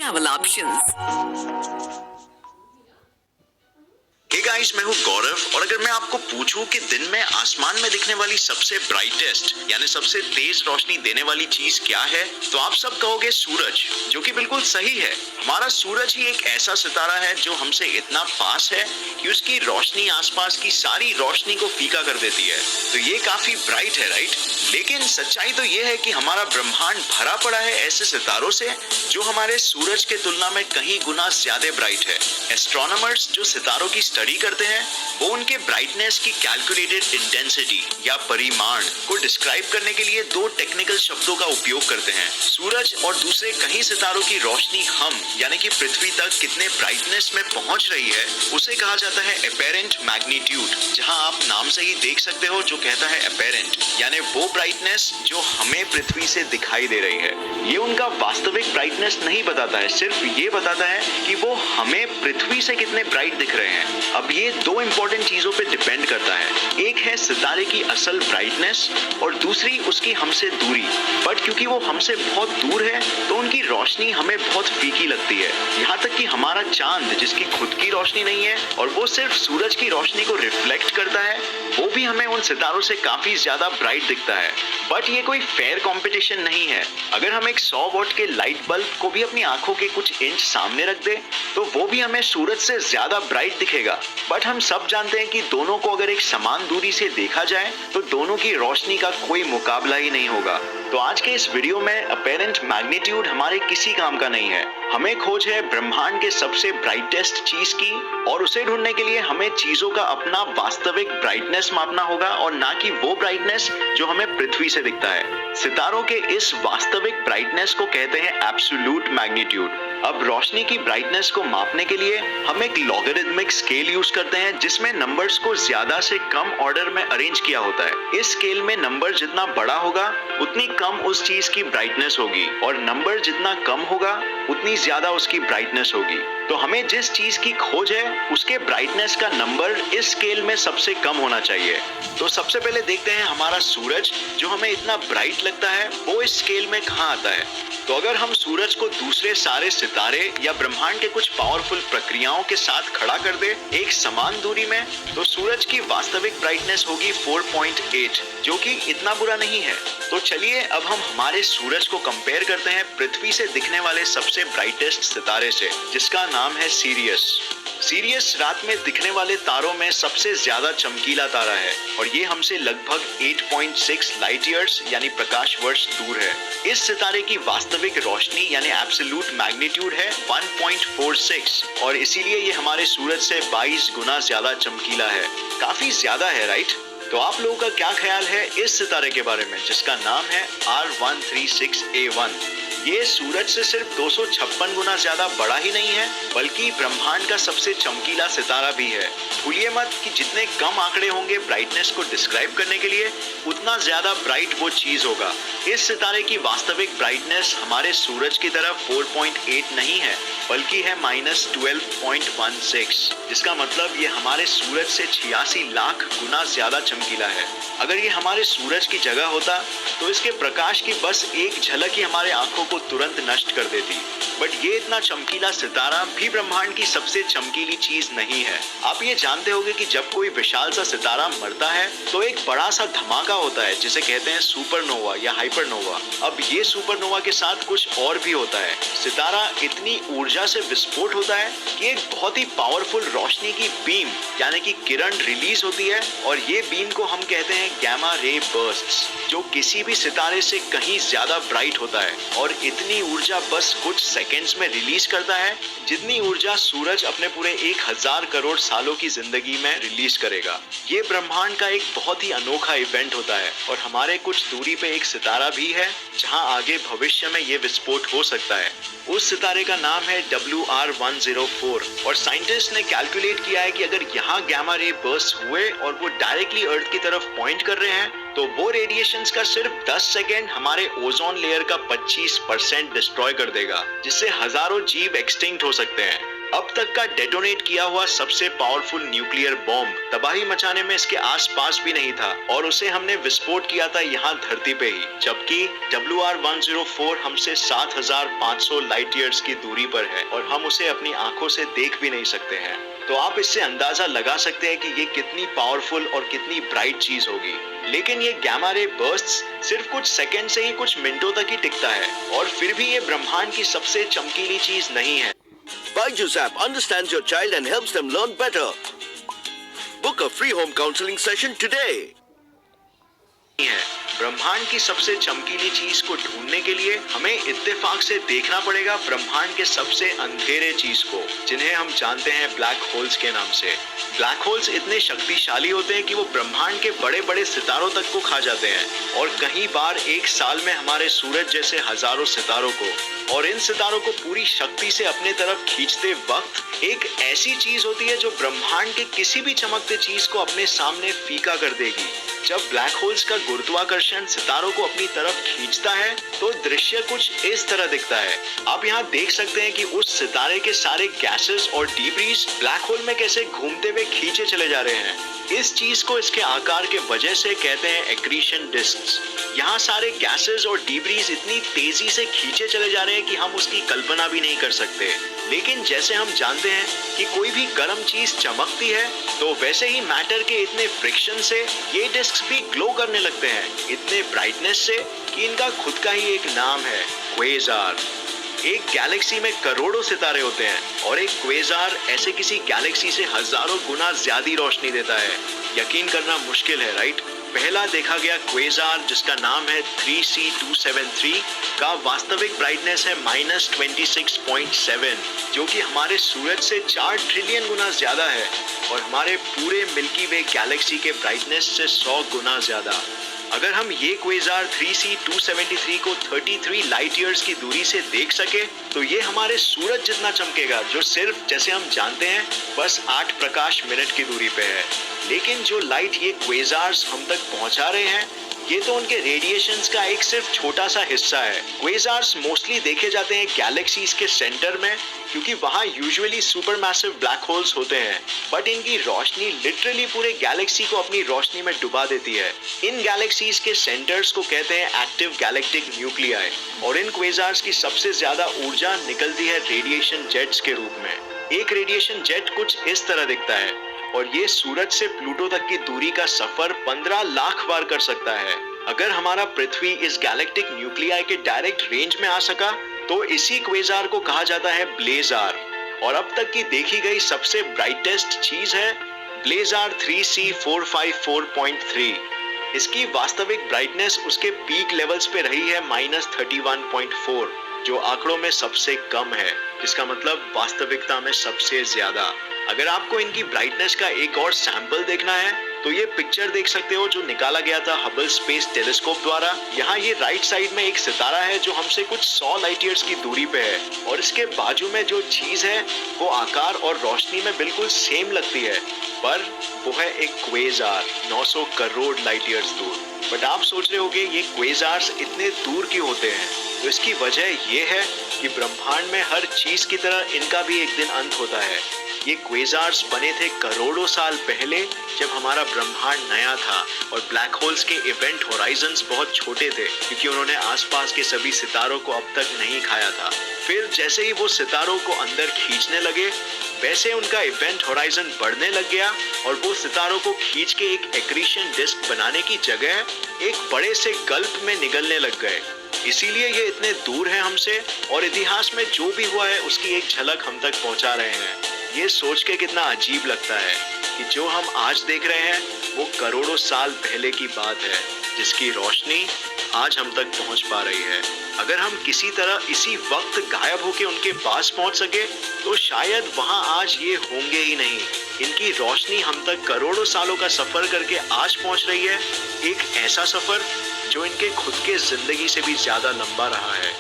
travel options. Hey guys, मैं हूँ गौरव और अगर मैं आपको पूछूं कि दिन में आसमान में दिखने वाली सबसे ब्राइटेस्ट यानी सबसे तेज रोशनी देने वाली चीज क्या है, तो आप सब कहोगे सूरज, जो कि बिल्कुल सही है। हमारा सूरज ही एक ऐसा सितारा है जो हमसे इतना पास है कि उसकी रोशनी आसपास की सारी रोशनी को फीका कर देती है। तो ये काफी ब्राइट है, राइट? लेकिन सच्चाई तो ये है कि हमारा ब्रह्मांड भरा पड़ा है ऐसे सितारों से जो हमारे सूरज के तुलना में कहीं गुना ज्यादा ब्राइट है। एस्ट्रोनॉमर्स जो सितारों की स्टडी करते हैं वो उनके ब्राइटनेस की कैलकुलेटेड इंटेंसिटी या परिमाण को डिस्क्राइब करने के लिए दो टेक्निकल शब्दों का उपयोग करते हैं। सूरज और दूसरे कई सितारों की रोशनी हम यानी कि पृथ्वी तक कितने ब्राइटनेस में पहुंच रही है उसे कहा जाता है अपेरेंट मैग्नीट्यूड, जहां आप नाम से ही देख सकते हो जो कहता है अपेरेंट यानी वो ब्राइटनेस जो हमें पृथ्वी से दिखाई दे रही है। ये उनका वास्तविक ब्राइटनेस नहीं बताता है, सिर्फ ये बताता है कि वो हमें पृथ्वी से कितने ब्राइट दिख रहे हैं। अब ये दो इंपॉर्टेंट चीजों पे डिपेंड करता है, एक है सितारे की असल ब्राइटनेस और दूसरी उसकी हमसे दूरी। बट क्योंकि वो हमसे बहुत दूर है तो उनकी रोशनी हमें बहुत फीकी लगती है। यहाँ तक कि हमारा चांद जिसकी खुद की रोशनी नहीं है और वो सिर्फ सूरज की रोशनी को रिफ्लेक्ट करता है, वो भी हमें उन सितारों से काफी ज्यादा ब्राइट दिखता है। बट ये कोई फेयर कंपटीशन नहीं है। अगर हम एक 100 वॉट के लाइट बल्ब को भी अपनी आंखों के कुछ इंच सामने रख दे तो वो भी हमें सूरज से ज्यादा ब्राइट दिखेगा। बट हम सब जानते हैं कि दोनों को अगर एक समान दूरी से देखा जाए तो दोनों की रोशनी का कोई मुकाबला ही नहीं होगा। तो आज के इस वीडियो में अपेरेंट मैग्नीट्यूड हमारे किसी काम का नहीं है। हमें खोज है ब्रह्मांड के सबसे ब्राइटेस्ट चीज की और उसे ढूंढने के लिए हमें चीजों का अपना वास्तविक ब्राइटनेस मापना होगा और ना कि वो ब्राइटनेस जो हमें पृथ्वी से दिखता है। सितारों के इस वास्तविक ब्राइटनेस को कहते हैं एब्सोल्यूट मैग्नीट्यूड। अब रोशनी की ब्राइटनेस को मापने के लिए हम एक लॉगरिथमिक स्केल यूज करते हैं जिसमें नंबर्स को ज्यादा से कम ऑर्डर में अरेंज किया होता है। इस स्केल में नंबर जितना बड़ा होगा उतनी कम उस चीज की ब्राइटनेस होगी और नंबर जितना कम होगा उतनी ज्यादा उसकी ब्राइटनेस होगी। तो हमें जिस चीज की खोज है उसके ब्राइटनेस का नंबर इस स्केल में सबसे कम होना चाहिए। तो सबसे पहले देखते हैं हमारा सूरज जो हमें इतना ब्राइट लगता है वो इस स्केल में कहाँ आता है। तो अगर हम सूरज को दूसरे सारे सितारे या ब्रह्मांड के कुछ पावरफुल प्रक्रियाओं के साथ खड़ा कर दे एक समान दूरी में, तो सूरज की वास्तविक ब्राइटनेस होगी 4.8, जो कि इतना बुरा नहीं है। तो चलिए अब हम हमारे सूरज को कंपेयर करते हैं पृथ्वी से दिखने वाले सबसे ब्राइटेस्ट सितारे से, जिसका नाम है सीरियस। सीरियस रात में दिखने वाले तारों में सबसे ज्यादा चमकीला तारा है और ये हमसे लगभग 8.6 लाइट ईयर्स यानी प्रकाश वर्ष दूर है। इस सितारे की वास्तविक रोशनी यानी एब्सोल्यूट मैग्नीट्यूड है 1.46 और इसीलिए ये हमारे सूरज से 22 गुना ज्यादा चमकीला है। काफी ज्यादा है, राइट? तो आप लोगों का क्या ख्याल है इस सितारे के बारे में जिसका नाम है R136A1? ये सूरज से सिर्फ 256 गुना ज्यादा बड़ा ही नहीं है बल्कि ब्रह्मांड का सबसे चमकीला सितारा भी है। भूलिए मत कि जितने कम आंकड़े होंगे ब्राइटनेस को डिस्क्राइब करने के लिए उतना ज्यादा ब्राइट वो चीज होगा। इस सितारे की वास्तविक ब्राइटनेस हमारे सूरज की तरह 4.8 नहीं है बल्कि है -12.16, जिसका मतलब ये हमारे सूरज से 86 लाख गुना ज्यादा चमकीला है। अगर ये हमारे सूरज की जगह होता तो इसके प्रकाश की बस एक झलक ही हमारे आंखों को तुरंत नष्ट कर देती। बट ये इतना चमकीला सितारा भी ब्रह्मांड की सबसे चमकीली चीज नहीं है। आप ये जानते होंगे कि जब कोई विशाल सा सितारा मरता है तो एक बड़ा सा धमाका होता है जिसे कहते हैं सुपरनोवा या हाइपरनोवा। अब ये सुपरनोवा के साथ कुछ और भी होता है। सितारा इतनी ऊर्जा से विस्फोट होता है कि एक बहुत ही पावरफुल रोशनी की बीम यानी कि किरण रिलीज होती है और ये बीम को हम कहते हैं गैमा रे बर्स्ट्स, जो किसी भी सितारे से कहीं ज्यादा ब्राइट होता है और इतनी ऊर्जा बस कुछ सेकेंड्स में रिलीज करता है जितनी ऊर्जा सूरज अपने पूरे 1000 करोड़ सालों की जिंदगी में रिलीज करेगा। ये ब्रह्मांड का एक बहुत ही अनोखा इवेंट होता है और हमारे कुछ दूरी पे एक सितारा भी है जहां आगे भविष्य में ये विस्फोट हो सकता है। उस सितारे का नाम है WR104 और साइंटिस्ट ने कैलकुलेट किया है कि अगर यहाँ गैमा रे बर्स्ट हुए और वो डायरेक्टली अर्थ की तरफ पॉइंट कर रहे हैं तो वो रेडिएशंस का सिर्फ 10 सेकेंड हमारे ओजोन लेयर का 25% डिस्ट्रॉय कर देगा, जिससे हजारों जीव एक्सटिंक्ट हो सकते हैं। अब तक का डेटोनेट किया हुआ सबसे पावरफुल न्यूक्लियर बॉम्ब तबाही मचाने में इसके आसपास भी नहीं था और उसे हमने विस्फोट किया था यहाँ धरती पे ही, जबकि WR-104 हमसे 7,500 लाइट ईयर्स की दूरी पर है और हम उसे अपनी आंखों से देख भी नहीं सकते हैं। तो आप इससे अंदाजा लगा सकते हैं कि ये कितनी पावरफुल और कितनी ब्राइट चीज होगी। लेकिन ये गैमा रे बर्स्ट्स सिर्फ कुछ सेकंड से ही कुछ मिनटों तक ही टिकता है और फिर भी ये ब्रह्मांड की सबसे चमकीली चीज नहीं है। Byju's app understands your child and helps them learn better. Book a free home counseling session today. ब्रह्मांड की सबसे चमकीली चीज को ढूंढने के लिए हमें इत्तेफाक से देखना पड़ेगा ब्रह्मांड के सबसे अंधेरे चीज को, जिन्हें हम जानते हैं ब्लैक होल्स के नाम से। ब्लैक होल्स इतने शक्तिशाली होते हैं कि वो ब्रह्मांड के बड़े बड़े सितारों तक को खा जाते हैं और कई बार एक साल में हमारे सूरज जैसे हजारों सितारों को, और इन सितारों को पूरी शक्ति से अपने तरफ खींचते वक्त एक ऐसी चीज होती है जो ब्रह्मांड के किसी भी चमकते चीज को अपने सामने फीका कर देगी। जब ब्लैक होल्स का गुरुत्वाकर्षण सितारों को अपनी तरफ खींचता है तो दृश्य कुछ इस तरह दिखता है। आप यहाँ देख सकते हैं कि उस सितारे के सारे गैसेस और डीब्रीज ब्लैक होल में कैसे घूमते हुए खींचे चले जा रहे हैं। इस चीज को इसके आकार के वजह से कहते हैं एक्रीशन डिस्क्स। यहाँ सारे गैसेस और डीब्रीज इतनी तेजी से खींचे चले जा रहे हैं कि हम उसकी कल्पना भी नहीं कर सकते। लेकिन जैसे हम जानते हैं कि कोई भी गर्म चीज चमकती है तो वैसे ही मैटर के इतने फ्रिक्शन से ये डिस्क्स भी ग्लो करने लगते हैं, इतने ब्राइटनेस से कि इनका खुद का ही एक नाम है, क्वेजार। एक गैलेक्सी में करोड़ों सितारे होते हैं और एक क्वेजार ऐसे किसी गैलेक्सी से हजारों गुना ज्यादा रोशनी देता है। यकीन करना मुश्किल है, राइट? पहला देखा गया क्वेजार, जिसका नाम है 3C273, का वास्तविक ब्राइटनेस है -26.7, जो कि हमारे सूरज से 4 ट्रिलियन गुना ज्यादा है और हमारे पूरे मिल्की वे गैलेक्सी के ब्राइटनेस से 100 गुना ज्यादा। अगर हम ये क्वेजार 3C273 को 33 लाइट ईयर्स की दूरी से देख सके तो ये हमारे सूरज जितना चमकेगा, जो सिर्फ, जैसे हम जानते हैं, बस 8 प्रकाश मिनट की दूरी पे है। लेकिन जो लाइट ये क्वेजार्स हम तक पहुंचा रहे हैं, ये तो उनके रेडिएशंस का एक सिर्फ छोटा सा हिस्सा है। क्वेजार्स मोस्टली देखे जाते हैं गैलेक्सीज के सेंटर में, क्योंकि वहाँ यूजुअली सुपरमैसिव ब्लैक होल्स होते हैं, बट इनकी रोशनी लिटरली पूरे गैलेक्सी को अपनी रोशनी में डुबा देती है। इन गैलेक्सीज के सेंटर्स को कहते हैं एक्टिव गैलेक्टिक न्यूक्लियाई, और इन क्वेजार्स की सबसे ज्यादा ऊर्जा निकलती है रेडिएशन जेट्स के रूप में। एक रेडिएशन जेट कुछ इस तरह दिखता है और ये सूरज से प्लूटो तक की दूरी का सफर 15 लाख बार कर सकता है। अगर हमारा पृथ्वी इस गैलेक्टिक न्यूक्लियाई के डायरेक्ट रेंज में आ सका तो इसी क्वेजार को कहा जाता है ब्लेजार। और अब तक की देखी गई सबसे ब्राइटेस्ट चीज है ब्लेजार 3C454.3। इसकी वास्तविक ब्राइटनेस उसके पीक लेवल्स पे रही है -31.4, जो आंकड़ों में सबसे कम है, जिसका मतलब वास्तविकता में सबसे ज्यादा। अगर आपको इनकी ब्राइटनेस का एक और सैंपल देखना है तो ये पिक्चर देख सकते हो जो निकाला गया था हबल स्पेस टेलीस्कोप द्वारा। यहाँ ये राइट साइड में एक सितारा है जो हमसे कुछ 100 लाइट ईयर्स की दूरी पे है, और इसके बाजू में जो चीज है वो आकार और रोशनी में बिल्कुल सेम लगती है, पर वो है एक क्वेजार 900 करोड़ लाइट ईयर्स दूर। बट आप सोच रहे होंगे ये क्वेजार्स इतने दूर क्यों होते हैं? तो इसकी वजह ये है कि ब्रह्मांड में हर चीज की तरह इनका भी एक दिन अंत होता है। ये क्वेजार्स बने थे करोड़ों साल पहले, जब हमारा ब्रह्मांड नया था और ब्लैक होल्स के इवेंट होराइजन्स बहुत छोटे थे, क्योंकि उन्होंने आसपास के सभी सितारों को अब तक नहीं खाया था। फिर जैसे ही वो सितारों को अंदर खींचने लगे, वैसे उनका इवेंट होराइजन बढ़ने लग गया और वो सितारों को खींच के एक एक्रीशन डिस्क बनाने की जगह एक बड़े से गल्फ में निगलने लग गए। इसीलिए ये इतने दूर हैं हमसे, और इतिहास में जो भी हुआ है उसकी एक झलक हम तक पहुंचा रहे हैं। ये सोच के कितना अजीब लगता है कि जो हम आज देख रहे हैं वो करोड़ों साल पहले की बात है, जिसकी रोशनी आज हम तक पहुंच पा रही है। अगर हम किसी तरह इसी वक्त गायब होके उनके पास पहुंच सके तो शायद वहां आज ये होंगे ही नहीं। इनकी रोशनी हम तक करोड़ों सालों का सफर करके आज पहुंच रही है, एक ऐसा सफर जो इनके खुद के जिंदगी से भी ज्यादा लंबा रहा है।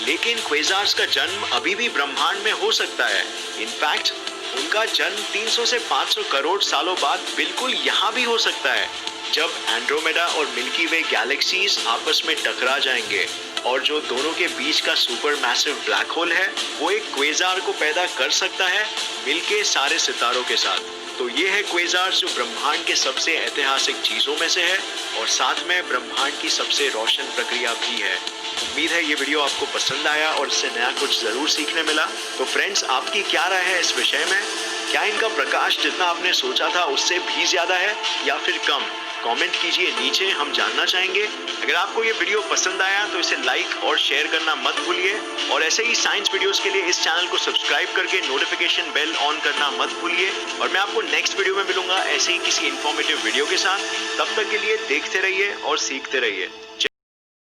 लेकिन क्वेजार्स का जन्म अभी भी ब्रह्मांड में हो सकता है। इनफैक्ट उनका जन्म 300 से 500 करोड़ सालों बाद बिल्कुल यहाँ भी हो सकता है, जब एंड्रोमेडा और मिल्की वे गैलेक्सीज आपस में टकरा जाएंगे और जो दोनों के बीच का सुपर मैसिव ब्लैक होल है वो एक क्वेजार को पैदा कर सकता है मिलके सारे सितारों के साथ। तो ये है क्वेजार जो ब्रह्मांड के सबसे ऐतिहासिक चीजों में से है और साथ में ब्रह्मांड की सबसे रोशन प्रक्रिया भी है। उम्मीद है ये वीडियो आपको पसंद आया और इससे नया कुछ जरूर सीखने मिला। तो फ्रेंड्स, आपकी क्या राय है इस विषय में? क्या इनका प्रकाश जितना आपने सोचा था उससे भी ज्यादा है या फिर कम? कमेंट कीजिए नीचे, हम जानना चाहेंगे। अगर आपको ये वीडियो पसंद आया तो इसे लाइक और शेयर करना मत भूलिए और ऐसे ही साइंस वीडियोस के लिए इस चैनल को सब्सक्राइब करके नोटिफिकेशन बेल ऑन करना मत भूलिए। और मैं आपको नेक्स्ट वीडियो में मिलूंगा ऐसे ही किसी इंफॉर्मेटिव वीडियो के साथ। तब तक के लिए देखते रहिए और सीखते रहिए।